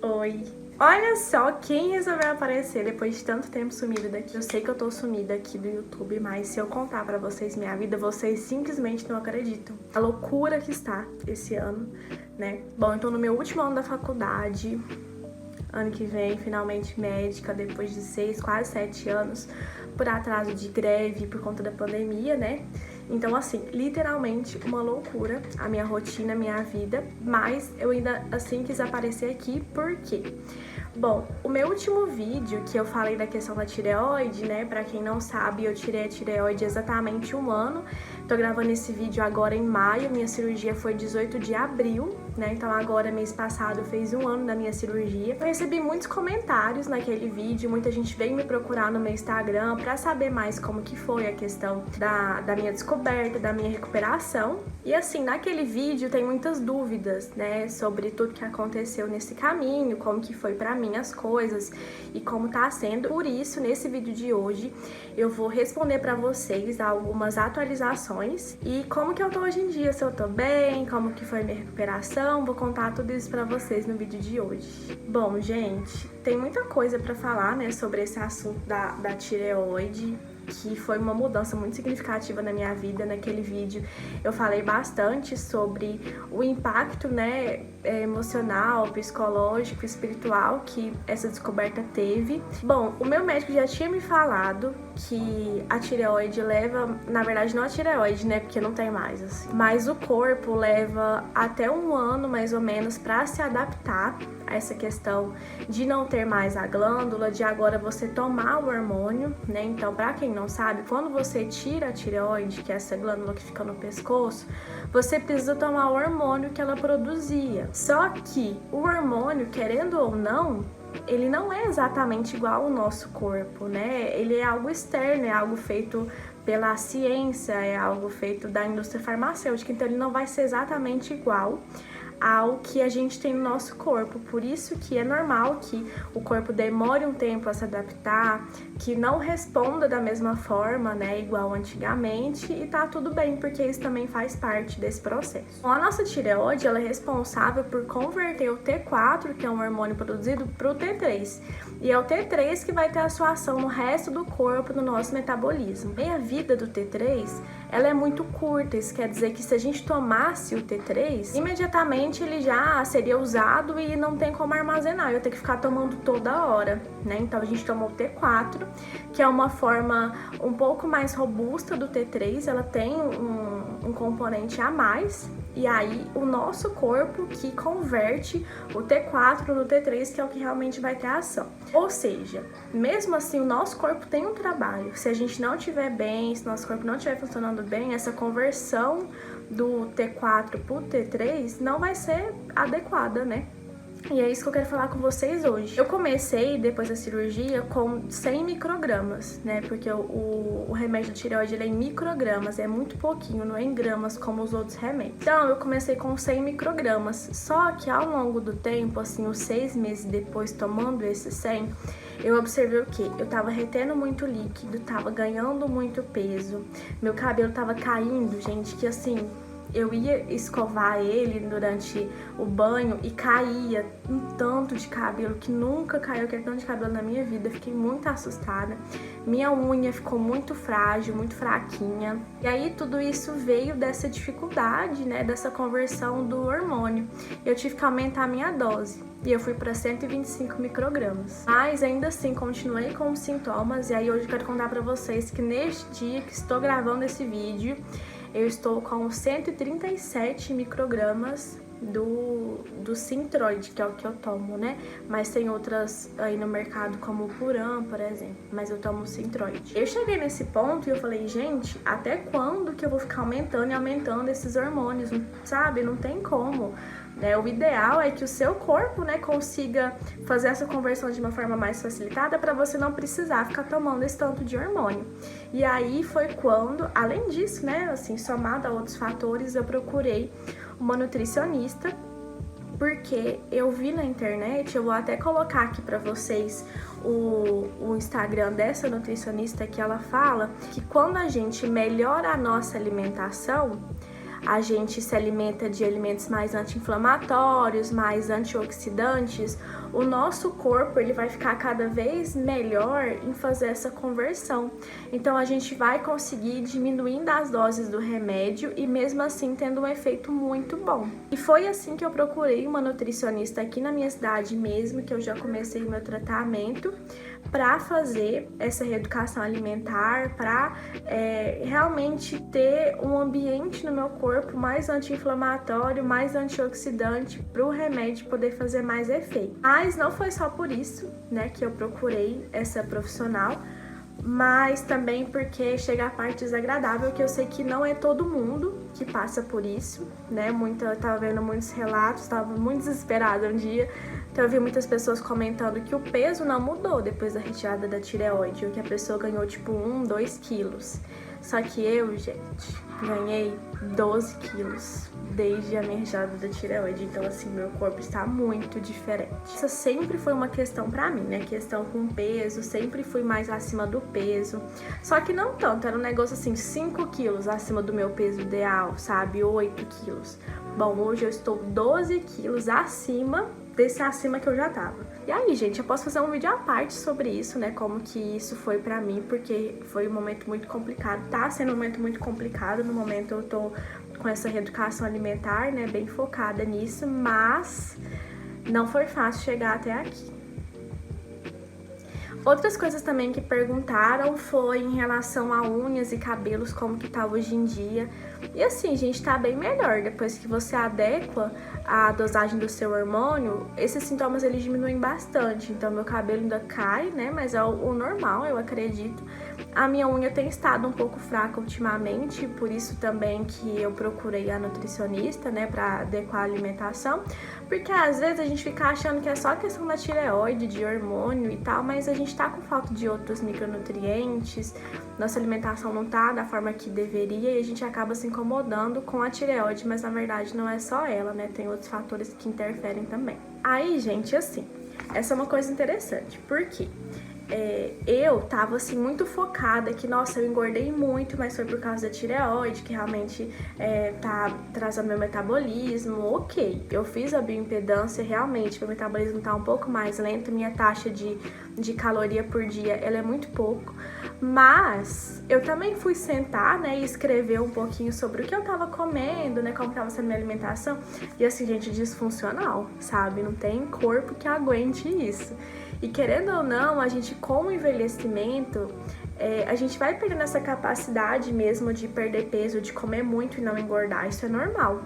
Oi! Olha só quem resolveu aparecer depois de tanto tempo sumida daqui. Eu sei que eu tô sumida aqui do YouTube, mas se eu contar pra vocês minha vida, vocês simplesmente não acreditam. A loucura que está esse ano, né? Bom, eu tô no meu último ano da faculdade. Ano que vem, finalmente médica, depois de 6, quase 7 anos, por atraso de greve, por conta da pandemia, né? Então, assim, literalmente uma loucura a minha rotina, a minha vida, mas eu ainda, assim, quis aparecer aqui, por quê? Bom, o meu último vídeo que eu falei da questão da tireoide, né, pra quem não sabe, eu tirei a tireoide exatamente 1 ano, tô gravando esse vídeo agora em maio, minha cirurgia foi 18 de abril, né, então agora, mês passado, fez 1 ano da minha cirurgia. Eu recebi muitos comentários naquele vídeo, muita gente veio me procurar no meu Instagram pra saber mais como que foi a questão da minha descoberta, da minha recuperação. E assim, naquele vídeo tem muitas dúvidas, né, sobre tudo que aconteceu nesse caminho, como que foi pra mim as coisas e como tá sendo. Por isso, nesse vídeo de hoje, eu vou responder pra vocês algumas atualizações e como que eu tô hoje em dia, se eu tô bem, como que foi minha recuperação, vou contar tudo isso pra vocês no vídeo de hoje. Bom, gente, tem muita coisa pra falar, né, sobre esse assunto da tireoide, que foi uma mudança muito significativa na minha vida. Naquele vídeo eu falei bastante sobre o impacto, né, emocional, psicológico, espiritual que essa descoberta teve. Bom, o meu médico já tinha me falado que a tireoide leva, na verdade não a tireoide, né, porque não tem mais, assim, mas o corpo leva até 1 ano, mais ou menos, para se adaptar a essa questão de não ter mais a glândula, de agora você tomar o hormônio, né? Então, para quem não sabe, quando você tira a tireoide, que é essa glândula que fica no pescoço, você precisa tomar o hormônio que ela produzia. Só que o hormônio, querendo ou não, ele não é exatamente igual ao nosso corpo, né? Ele é algo externo, é algo feito pela ciência, é algo feito da indústria farmacêutica, então ele não vai ser exatamente igual ao que a gente tem no nosso corpo. Por isso que é normal que o corpo demore um tempo a se adaptar, que não responda da mesma forma, né, igual antigamente, e tá tudo bem, porque isso também faz parte desse processo. A nossa tireoide, ela é responsável por converter o T4, que é um hormônio produzido, pro T3. E é o T3 que vai ter a sua ação no resto do corpo, no nosso metabolismo. E a vida do T3, ela é muito curta. Isso quer dizer que se a gente tomasse o T3, imediatamente ele já seria usado e não tem como armazenar. Eu ia ter que ficar tomando toda hora, né? Então a gente tomou o T4, que é uma forma um pouco mais robusta do T3. Ela tem um componente a mais. E aí, o nosso corpo que converte o T4 no T3, que é o que realmente vai ter a ação. Ou seja, mesmo assim, o nosso corpo tem um trabalho. Se a gente não estiver bem, se nosso corpo não estiver funcionando bem, essa conversão do T4 pro T3 não vai ser adequada, né? E é isso que eu quero falar com vocês hoje. Eu comecei, depois da cirurgia, com 100 microgramas, né? Porque o remédio de tireoide, ele é em microgramas, é muito pouquinho, não é em gramas como os outros remédios. Então, eu comecei com 100 microgramas. Só que ao longo do tempo, assim, os 6 meses depois, tomando esses 100, eu observei o quê? Eu tava retendo muito líquido, tava ganhando muito peso, meu cabelo tava caindo, gente, que assim, eu ia escovar ele durante o banho e caía um tanto de cabelo que nunca caiu aquele tanto de cabelo na minha vida. Eu fiquei muito assustada. Minha unha ficou muito frágil, muito fraquinha. E aí tudo isso veio dessa dificuldade, né, dessa conversão do hormônio. Eu tive que aumentar a minha dose. E eu fui para 125 microgramas. Mas ainda assim, continuei com os sintomas. E aí hoje eu quero contar para vocês que neste dia que estou gravando esse vídeo, eu estou com 137 microgramas do Synthroid, que é o que eu tomo, né? Mas tem outras aí no mercado, como o Puran, por exemplo. Mas eu tomo o Synthroid. Eu cheguei nesse ponto e eu falei, gente, até quando que eu vou ficar aumentando e aumentando esses hormônios, sabe? Não tem como. O ideal é que o seu corpo, né, consiga fazer essa conversão de uma forma mais facilitada para você não precisar ficar tomando esse tanto de hormônio. E aí foi quando, além disso, né, assim, somado a outros fatores, eu procurei uma nutricionista, porque eu vi na internet, eu vou até colocar aqui para vocês o Instagram dessa nutricionista, que ela fala que quando a gente melhora a nossa alimentação, a gente se alimenta de alimentos mais anti-inflamatórios, mais antioxidantes, o nosso corpo ele vai ficar cada vez melhor em fazer essa conversão. Então a gente vai conseguir diminuindo as doses do remédio e mesmo assim tendo um efeito muito bom. E foi assim que eu procurei uma nutricionista aqui na minha cidade mesmo, que eu já comecei o meu tratamento, para fazer essa reeducação alimentar, para realmente ter um ambiente no meu corpo mais anti-inflamatório, mais antioxidante, para o remédio poder fazer mais efeito. Mas não foi só por isso, né, que eu procurei essa profissional, mas também porque chega a parte desagradável, que eu sei que não é todo mundo que passa por isso, né? Eu tava vendo muitos relatos, tava muito desesperada um dia, então eu vi muitas pessoas comentando que o peso não mudou depois da retirada da tireoide, ou que a pessoa ganhou tipo 1, 2 quilos. Só que eu, gente, ganhei 12 quilos desde a minha retirada da tireoide, então assim, meu corpo está muito diferente. Isso sempre foi uma questão pra mim, né? Questão com peso, sempre fui mais acima do peso, só que não tanto, era um negócio assim, 5 quilos acima do meu peso ideal, sabe? 8 quilos. Bom, hoje eu estou 12 quilos acima desse acima que eu já tava. E aí, gente, eu posso fazer um vídeo à parte sobre isso, né? Como que isso foi pra mim, porque foi um momento muito complicado. Tá sendo um momento muito complicado. No momento eu tô com essa reeducação alimentar, né? Bem focada nisso, mas não foi fácil chegar até aqui. Outras coisas também que perguntaram foi em relação a unhas e cabelos, como que tá hoje em dia. E assim, gente, tá bem melhor. Depois que você adequa a dosagem do seu hormônio, esses sintomas eles diminuem bastante. Então meu cabelo ainda cai, né, mas é o normal, eu acredito. A minha unha tem estado um pouco fraca ultimamente, por isso também que eu procurei a nutricionista, né, pra adequar a alimentação. Porque às vezes a gente fica achando que é só questão da tireoide, de hormônio e tal, mas a gente tá com falta de outros micronutrientes, nossa alimentação não tá da forma que deveria e a gente acaba se incomodando com a tireoide, mas na verdade não é só ela, né, tem outros fatores que interferem também. Aí, gente, assim, essa é uma coisa interessante, porque eu tava assim muito focada que, nossa, eu engordei muito, mas foi por causa da tireoide, que realmente tá trazendo meu metabolismo. Ok, eu fiz a bioimpedância, realmente meu metabolismo tá um pouco mais lento, minha taxa de caloria por dia ela é muito pouco, mas eu também fui sentar, né, e escrever um pouquinho sobre o que eu tava comendo, né, como tava sendo minha alimentação, e assim, gente, disfuncional, sabe? Não tem corpo que aguente isso. E querendo ou não, a gente com o envelhecimento, a gente vai perdendo essa capacidade mesmo de perder peso, de comer muito e não engordar, isso é normal.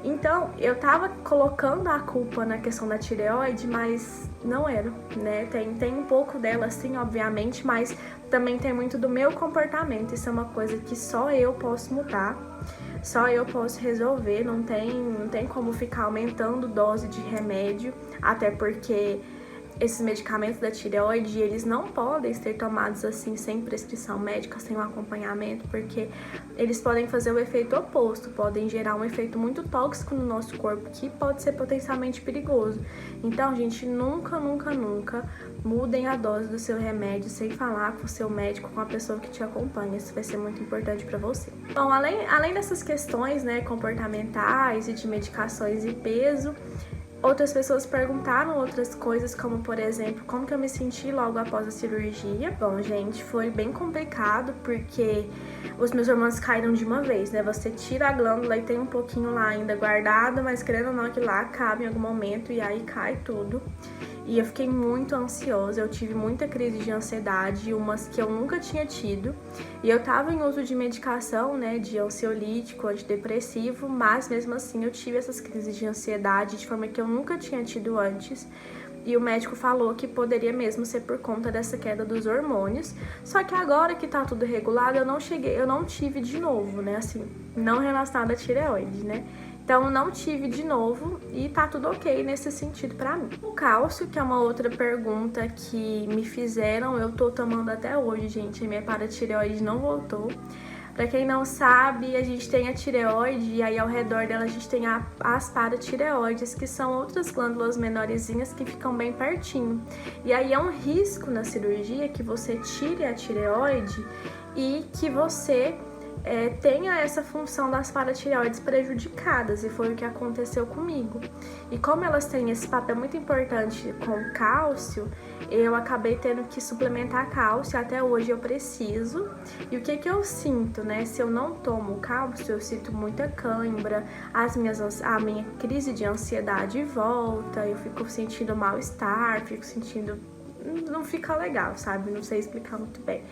Então, eu tava colocando a culpa na questão da tireoide, mas não era, né? Tem um pouco dela sim, obviamente, mas também tem muito do meu comportamento, isso é uma coisa que só eu posso mudar. Só eu posso resolver, não tem como ficar aumentando dose de remédio, até porque esses medicamentos da tireoide, eles não podem ser tomados assim sem prescrição médica, sem um acompanhamento, porque eles podem fazer o efeito oposto, podem gerar um efeito muito tóxico no nosso corpo, que pode ser potencialmente perigoso. Então, gente, nunca mudem a dose do seu remédio sem falar com o seu médico, com a pessoa que te acompanha. Isso vai ser muito importante para você. Bom, além dessas questões, né, comportamentais e de medicações e peso, outras pessoas perguntaram outras coisas, como por exemplo, como que eu me senti logo após a cirurgia. Bom, gente, foi bem complicado porque os meus hormônios caíram de uma vez, né? Você tira a glândula e tem um pouquinho lá ainda guardado, mas querendo ou não, aquilo lá acaba em algum momento e aí cai tudo. E eu fiquei muito ansiosa, eu tive muita crise de ansiedade, umas que eu nunca tinha tido. E eu tava em uso de medicação, né, de ansiolítico, antidepressivo, mas mesmo assim eu tive essas crises de ansiedade de forma que eu nunca tinha tido antes. E o médico falou que poderia mesmo ser por conta dessa queda dos hormônios. Só que agora que tá tudo regulado, eu não tive de novo, né, assim, não relacionado à tireoide, né. Então, não tive de novo e tá tudo ok nesse sentido pra mim. O cálcio, que é uma outra pergunta que me fizeram, eu tô tomando até hoje, gente. A minha paratireoide não voltou. Pra quem não sabe, a gente tem a tireoide e aí ao redor dela a gente tem as paratireoides, que são outras glândulas menorzinhas que ficam bem pertinho. E aí é um risco na cirurgia que você tire a tireoide e que você tenha essa função das paratireoides prejudicadas, e foi o que aconteceu comigo. E como elas têm esse papel muito importante com o cálcio, eu acabei tendo que suplementar cálcio, até hoje eu preciso. E o que eu sinto, né? Se eu não tomo cálcio, eu sinto muita cãibra, a minha crise de ansiedade volta, eu fico sentindo mal-estar, não fica legal, sabe? Não sei explicar muito bem.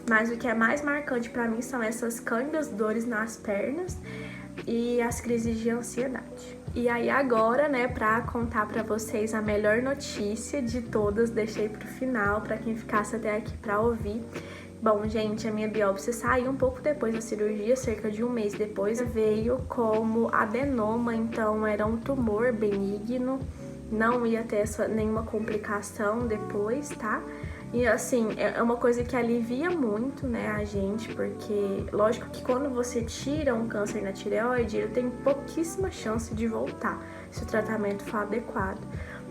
Mas o que é mais marcante pra mim são essas câimbras, dores nas pernas e as crises de ansiedade. E aí agora, né, pra contar pra vocês a melhor notícia de todas, deixei pro final, pra quem ficasse até aqui pra ouvir. Bom, gente, a minha biópsia saiu um pouco depois da cirurgia, cerca de um mês depois. Veio como adenoma, então era um tumor benigno, não ia ter nenhuma complicação depois, tá? E assim, é uma coisa que alivia muito, né, a gente, porque lógico que quando você tira um câncer na tireoide, ele tem pouquíssima chance de voltar, se o tratamento for adequado.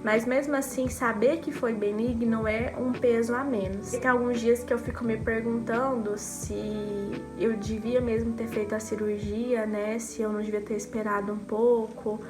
Mas mesmo assim, saber que foi benigno é um peso a menos. Tem alguns dias que eu fico me perguntando se eu devia mesmo ter feito a cirurgia, né, se eu não devia ter esperado um pouco,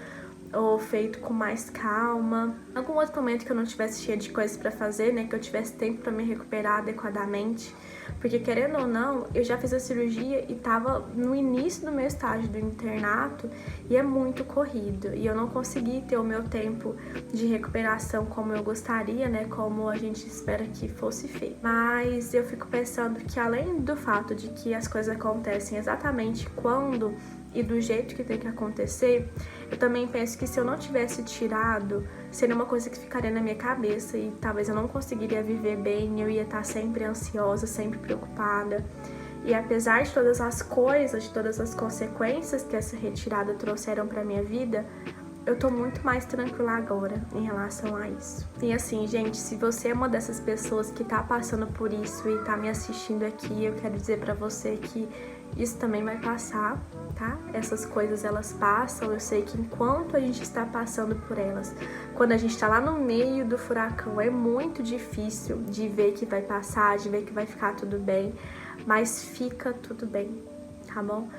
ou feito com mais calma. Em algum outro momento que eu não tivesse cheia de coisas pra fazer, né, que eu tivesse tempo pra me recuperar adequadamente, porque querendo ou não, eu já fiz a cirurgia e tava no início do meu estágio do internato e é muito corrido, e eu não consegui ter o meu tempo de recuperação como eu gostaria, né, como a gente espera que fosse feito. Mas eu fico pensando que além do fato de que as coisas acontecem exatamente quando e do jeito que tem que acontecer, eu também penso que se eu não tivesse tirado, seria uma coisa que ficaria na minha cabeça e talvez eu não conseguiria viver bem, eu ia estar sempre ansiosa, sempre preocupada. E apesar de todas as coisas, de todas as consequências que essa retirada trouxeram para minha vida, eu tô muito mais tranquila agora em relação a isso. E assim, gente, se você é uma dessas pessoas que tá passando por isso e tá me assistindo aqui, eu quero dizer pra você que isso também vai passar, tá? Essas coisas, elas passam. Eu sei que enquanto a gente está passando por elas, quando a gente tá lá no meio do furacão, é muito difícil de ver que vai passar, de ver que vai ficar tudo bem, mas fica tudo bem, tá bom?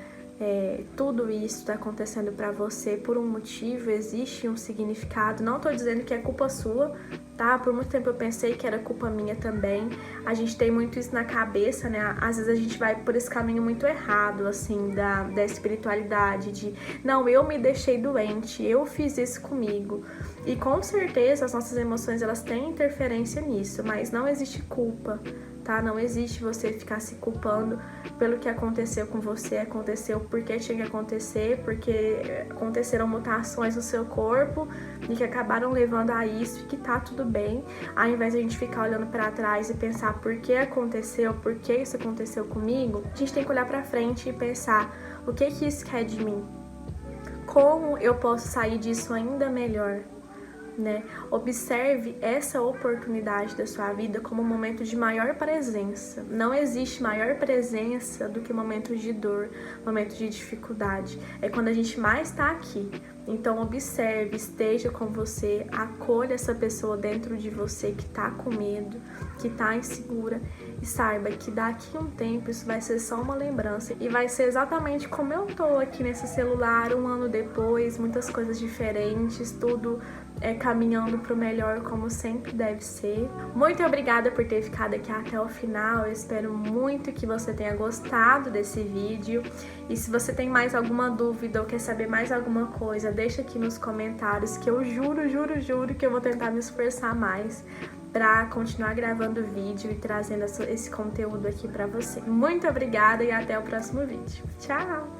Tudo isso tá acontecendo pra você por um motivo, existe um significado. Não tô dizendo que é culpa sua, tá? Por muito tempo eu pensei que era culpa minha também. A gente tem muito isso na cabeça, né? Às vezes a gente vai por esse caminho muito errado, assim, da espiritualidade, de não, eu me deixei doente, eu fiz isso comigo. E com certeza as nossas emoções, elas têm interferência nisso, mas não existe culpa, tá? Não existe você ficar se culpando pelo que aconteceu com você, aconteceu porque tinha que acontecer, porque aconteceram mutações no seu corpo e que acabaram levando a isso, e que tá tudo bem. Ao invés de a gente ficar olhando pra trás e pensar por que aconteceu, por que isso aconteceu comigo, a gente tem que olhar pra frente e pensar o que isso quer de mim, como eu posso sair disso ainda melhor, né? Observe essa oportunidade da sua vida como um momento de maior presença. Não existe maior presença do que momentos de dor, momentos de dificuldade. É quando a gente mais está aqui. Então observe, esteja com você, acolha essa pessoa dentro de você que tá com medo, que tá insegura, e saiba que daqui a um tempo isso vai ser só uma lembrança e vai ser exatamente como eu tô aqui nesse celular um ano depois, muitas coisas diferentes, tudo caminhando pro melhor como sempre deve ser. Muito obrigada por ter ficado aqui até o final, eu espero muito que você tenha gostado desse vídeo, e se você tem mais alguma dúvida ou quer saber mais alguma coisa, deixa aqui nos comentários que eu juro que eu vou tentar me esforçar mais para continuar gravando vídeo e trazendo esse conteúdo aqui para você. Muito obrigada e até o próximo vídeo. Tchau!